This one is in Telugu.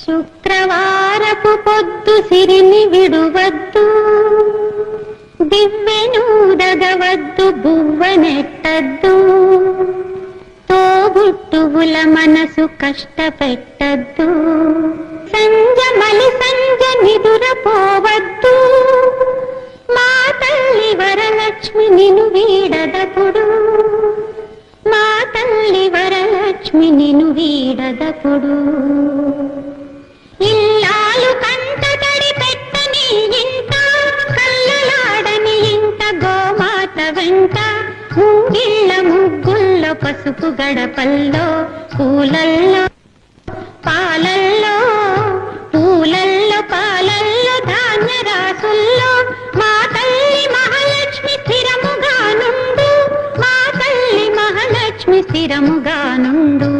శుక్రవారపు పొద్దు సిరిని విడువద్దు, దివ్వెనూదగవద్దు, బువ్వనెట్టద్దు, తోబుట్టువుల మనసు కష్టపెట్టద్దు, సంజమలి సంజ నిదురపోవద్దు, మా తల్లి వరలక్ష్మి నిను వీడదపుడు, మా తల్లి వరలక్ష్మి నిను వీడదపుడు. ఇల్లాలు కంట తడి పెట్టని ఇంట, కళ్ళలాడని ఇంట, గోమాత వెంట, ముంగిళ్ళ ముగ్గుల్లో, పసుపు గడపల్లో, పూలల్లో పాలల్లో, పూలల్లో పాలల్లో, ధాన్య రాసుల్లో, మా తల్లి మహాలక్ష్మి స్థిరముగా నుండు, మా తల్లి మహాలక్ష్మి స్థిరముగా నుండు.